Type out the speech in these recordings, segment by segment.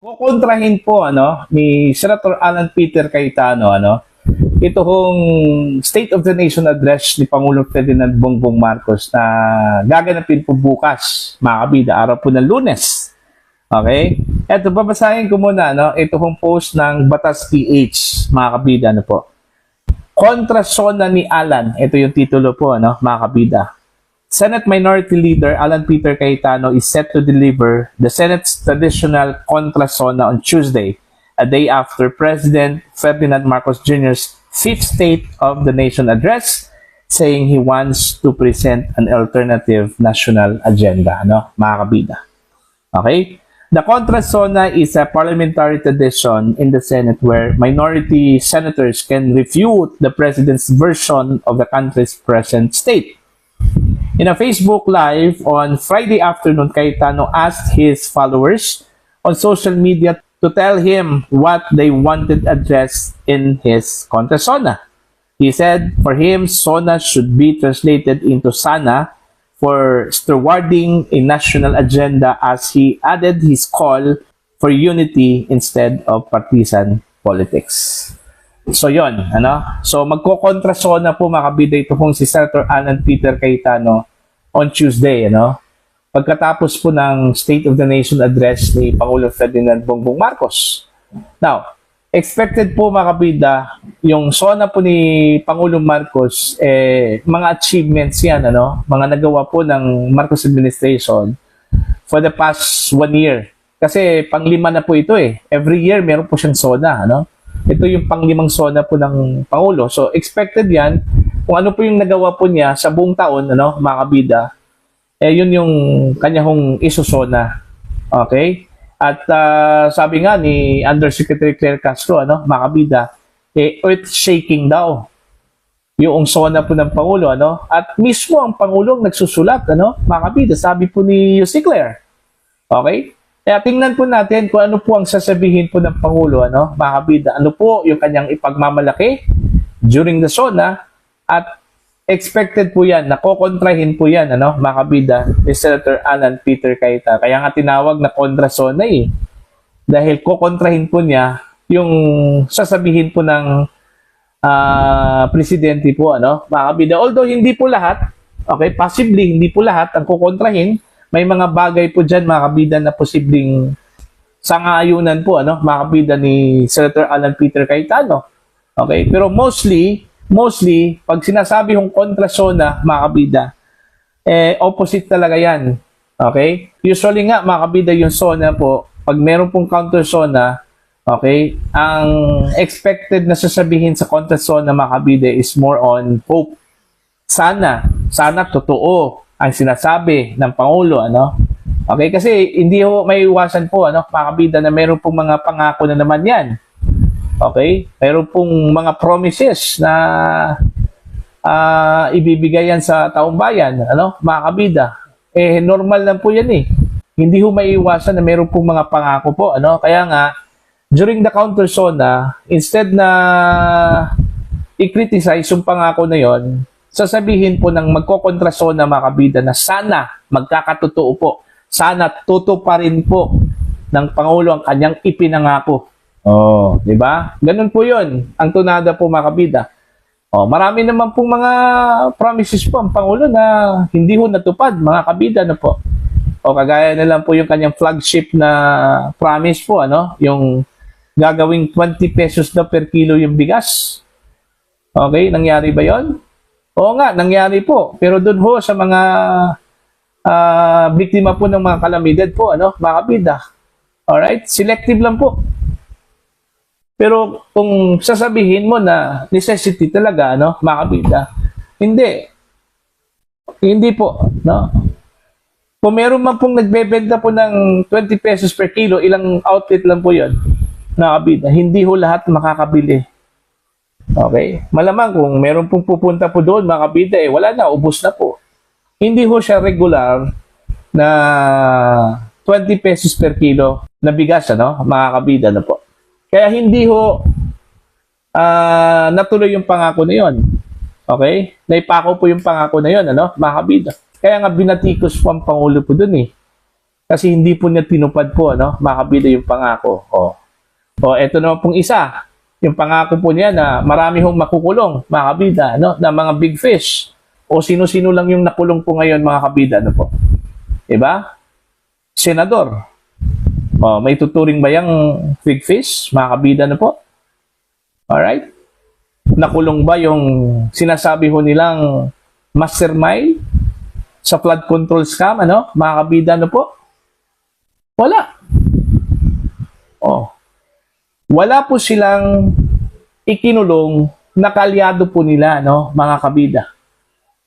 Kukontrahin po ni Senator Alan Peter Cayetano ito hong State of the Nation address ni Pangulong Ferdinand Bongbong Marcos na gaganapin po bukas, mga kabida, araw po ng Lunes. Okay? Eto, babasahin ko muna ito hong post ng Batas PH, mga kabida, Kontra Sona ni Alan. Ito yung titulo po, mga kabida. Senate Minority Leader Alan Peter Cayetano is set to deliver the Senate's traditional Contra Sona on Tuesday, a day after President Ferdinand Marcos Jr.'s fifth State of the Nation address, saying he wants to present an alternative national agenda. Mga kabida. Okay? The Contra Sona is a parliamentary tradition in the Senate where minority senators can refute the president's version of the country's present state. In a Facebook Live on Friday afternoon, Cayetano asked his followers on social media to tell him what they wanted addressed in his Contra Sona. He said for him, Sona should be translated into Sana for stewarding a national agenda, as he added his call for unity instead of partisan politics. So yon, So magko-Contra Sona po, mga kabida, ito pong si Senator Alan Peter Cayetano on Tuesday, pagkatapos po ng State of the Nation address ni Pangulong Ferdinand Bongbong Marcos. Now, expected po, mga kabida, yung Sona po ni Pangulong Marcos, mga achievements yan, mga nagawa po ng Marcos administration for the past 1 year. Kasi pang-5 na po ito Every year meron po siyang Sona, Ito yung pang-5 Sona po ng Pangulo. So, expected yan. Kung ano po yung nagawa po niya sa buong taon, mga kabida, yun yung kanya hong isusona. Okay? At sabi nga ni Undersecretary Claire Castro, mga kabida, earth-shaking daw yung Sona po ng Pangulo. At mismo ang Pangulong nagsusulat, mga kabida, sabi po ni Yussi Claire. Okay? Kaya tingnan po natin kung ano po ang sasabihin po ng Pangulo, mga kabida. Ano po yung kanyang ipagmamalaki during the Sona, at expected po yan, nakokontrahin po yan, mga kabida, ni Senator Alan Peter Cayetano. Kaya nga tinawag na Contra Sona dahil kokontrahin po niya yung sasabihin po ng presidente po, mga kabida. Although hindi po lahat, okay, possibly hindi po lahat ang kokontrahin, may mga bagay po dyan, mga kabida, na posibleng sangaayunan po, mga kabida, ni Senator Alan Peter Cayetano. Okay, pero mostly, pag sinasabi yung Contra Sona, mga kabida, opposite talaga yan. Okay? Usually nga, mga kabida, yung Sona po, pag meron pong Counter Sona, okay, ang expected na sasabihin sa Contra Sona, mga kabida, is more on hope. Sana totoo ang sinasabi ng Pangulo, Okay? Kasi hindi ho may iwasan po, mga kabida, na meron pong mga pangako na naman yan. Okay? Pero pong mga promises na ibibigay yan sa taong bayan, mga kabida, normal lang po yan Hindi ho maiiwasan na meron pong mga pangako po, Kaya nga, during the Counter Sona, instead na i-criticize yung pangako na yon, sasabihin po ng magko-Contra Sona, mga kabida, na sana magkakatotoo po. Sana totoo pa rin po ng Pangulo ang kanyang ipinangako. Di ba? Ganun po 'yon. Ang tunada po, mga kabida. Marami naman pong mga promises po ang Pangulo na hindi ho natupad, mga kabida, po. Kagaya na lang po yung kanyang flagship na promise po, yung gagawing 20 pesos na per kilo yung bigas. Okay, nangyari ba 'yon? Oo nga, nangyari po. Pero doon ho sa mga biktima po ng mga kalamidad po, mga kabida. Alright? Selective lang po. Pero kung sasabihin mo na necessity talaga, mga kabida, hindi po, Kung meron man pong nagbebenta po ng 20 pesos per kilo, ilang outlet lang po yun, mga kabida. Hindi ho lahat makakabili. Okay? Malamang kung meron pong pupunta po doon, mga kabida, wala na, ubos na po. Hindi ho siya regular na 20 pesos per kilo na bigas, mga kabida, po. Kaya hindi ho natuloy yung pangako na yon. Okay? Naipako po yung pangako na yon, mga kabida. Kaya nga binatikos po ang Pangulo po dun Kasi hindi po niya tinupad po, ano, mga kabida, yung pangako. Eto naman pong isa. Yung pangako po niya na marami hong makukulong, mga kabida, no? Na mga big fish. O sino-sino lang yung nakulong po ngayon, mga kabida, ano po? Diba? Senador. May tuturing ba yung big fish, mga kabida, ano po? Alright? Nakulong ba yung sinasabi ho nilang mastermind sa flood control scam, ano? Mga kabida, ano po? Wala. Wala po silang ikinulong na kalyado po nila, no, mga kabida.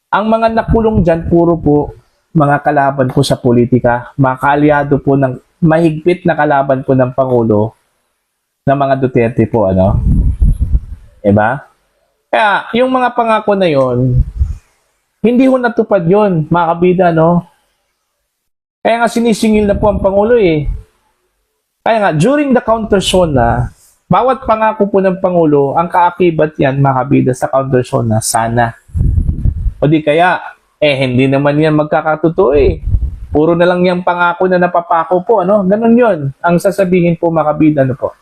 Ang mga nakulong dyan, puro po mga kalaban po sa politika, mga kalyado po ng mahigpit na kalaban po ng Pangulo ng mga Duterte po, ano. Diba? Kaya, yung mga pangako na yon, hindi ho natupad yon, mga kabida, no. Kaya nga sinisingil na po ang Pangulo eh. Kaya nga, during the counter-SONA, bawat pangako po ng Pangulo, ang kaakibat yan, mga kabida, sa counter-SONA, sana. O di kaya, hindi naman yan magkakatotoo eh. Puro na lang yung pangako na napapako po, ano? Ganun yon ang sasabihin po, mga kabida, ano po.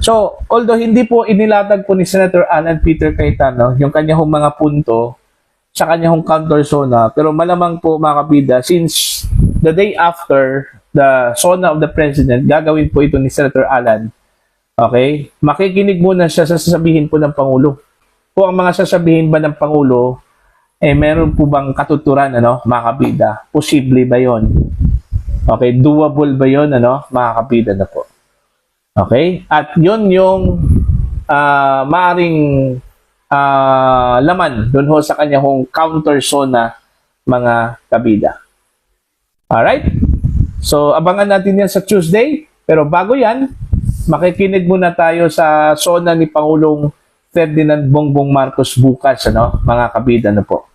So, although hindi po inilatag po ni Senator Alan Peter Cayetano yung kanyang mga punto sa kanyang counter-SONA, pero malamang po, mga kabida, since the day after the SONA of the President, gagawin po ito ni Senator Alan. Okay? Makikinig muna siya sa sasabihin po ng Pangulo. Kung ang mga sasabihin ba ng Pangulo, meron po bang katuturan, ano, mga kabida? Posible ba yon? Okay? Doable ba yon, ano, mga kabida na po? Okay? At yon yung maaring laman doon ho sa kanyang counter-SONA, mga kabida. Alright? So, abangan natin yan sa Tuesday. Pero bago yan, makikinig muna tayo sa SONA ni Pangulong Ferdinand Bongbong Marcos bukas, ano, mga kabida na po.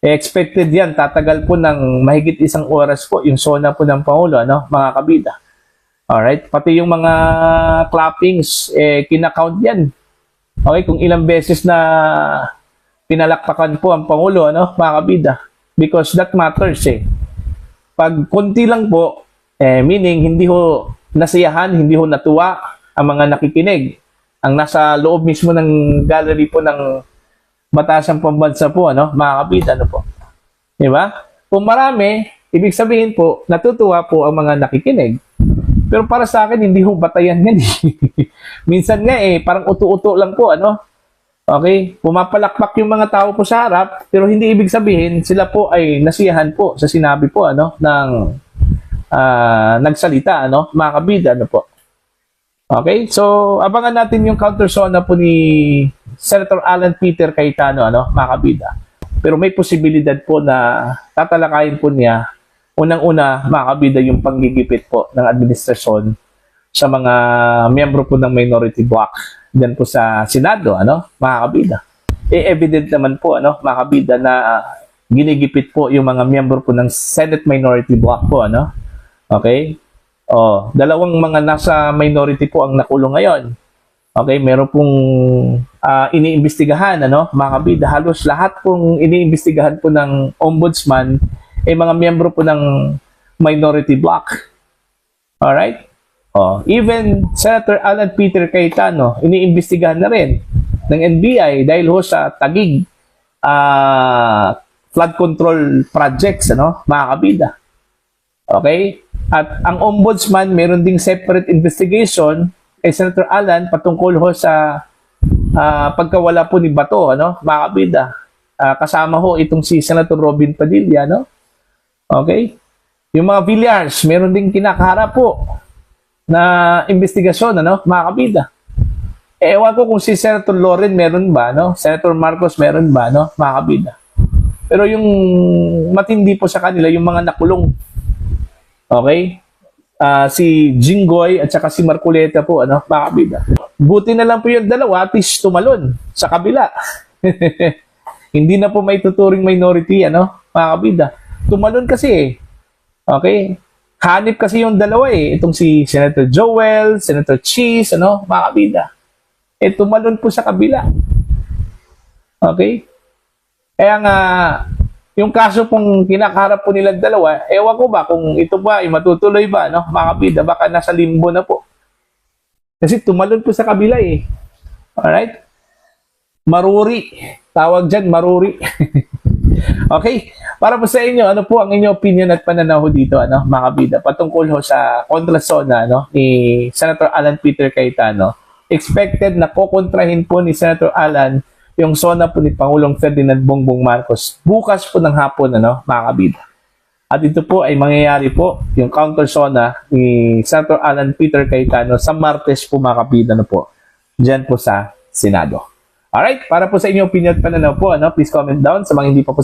Expected yan, tatagal po ng mahigit 1 oras po yung SONA po ng Pangulo, ano, mga kabida. Alright? Pati yung mga clappings, kinakount yan. Okay? Kung ilang beses na pinalakpakan po ang Pangulo, ano, mga kabida. Because that matters eh. Pag konti lang po, meaning hindi ho nasiyahan, hindi ho natuwa ang mga nakikinig. Ang nasa loob mismo ng gallery po ng Batasang Pambansa po, ano, mga kabida, ano po. Di ba? Kung marami, ibig sabihin po, natutuwa po ang mga nakikinig. Pero para sa akin, hindi ho batayan yan. Minsan nga parang uto-uto lang po, ano. Okay? Pumapalakpak yung mga tao po sa harap, pero hindi ibig sabihin sila po ay nasiyahan po sa sinabi po, ano, ng nagsalita, ano, mga kabida, ano po. Okay? So, abangan natin yung counter-SONA po ni Senator Alan Peter Cayetano, ano, mga kabida. Pero may posibilidad po na tatalakayin po niya, unang-una, mga kabida, yung panggigipit po ng administrasyon sa mga miyembro po ng minority bloc dyan po sa Senado, ano, mga kabida. Evident naman po, ano, mga kabida, na ginigipit po yung mga miyembro po ng Senate minority bloc po, ano. Okay? Dalawang mga nasa minority po ang nakulong ngayon. Okay, meron pong iniimbestigahan, ano, mga kabida. Halos lahat pong iniimbestigahan po ng ombudsman mga miyembro po ng minority bloc. Alright? Even Senator Alan Peter Cayetano, iniimbestigahan na rin ng NBI dahil ho sa Taguig flood control projects, ano, mga kabida. Okay? At ang ombudsman, meron ding separate investigation kay Senator Alan patungkol ho sa pagkawala po ni Bato, ano, mga kabida. Kasama ho itong si Senator Robin Padilla, no? Okay? Yung mga Villars, meron ding kinakaharap po na investigasyon, ano, mga kabida. Ewan ko kung si Senator Loren meron ba, no? Senator Marcos meron ba, no, mga kabida. Pero yung matindi po sa kanila, yung mga nakulong. Okay? Si Jinggoy at saka si Marcoleta po, ano, mga kabida. Buti na lang po yung dalawa, at least tumalon sa kabila. Hindi na po may tuturing minority, ano, mga kabida. Tumalon kasi Okay? Hanip kasi yung dalawa itong si Senator Joel, Senator Cheese, ano, mga kabida. Tumalon po sa kabila. Okay? Kaya nga, yung kaso pong kinakaharap po nilang dalawa, ewan ko ba kung ito ba ay matutuloy ba, no? Mga kabida, baka nasa limbo na po. Kasi tumalon po sa kabila eh. Alright? Maruri. Tawag dyan, maruri. Okay? Para po sa inyo, ano po ang inyong opinion at pananaw ho dito, ano, mga kabida, patungkol ho sa kontrasona, no, ni Senator Alan Peter Cayetano. Expected na kukontrahin po ni Senator Alan yung sona po ni Pangulong Ferdinand Bongbong Marcos bukas po ng hapon, ano, mga kabida. At ito po ay mangyayari po yung counter sona ni Senator Alan Peter Cayetano sa Martes po, mga kabida, no po, dyan po sa Senado. Alright, para po sa inyong opinion at pananaw po, ano, please comment down sa mga hindi pa po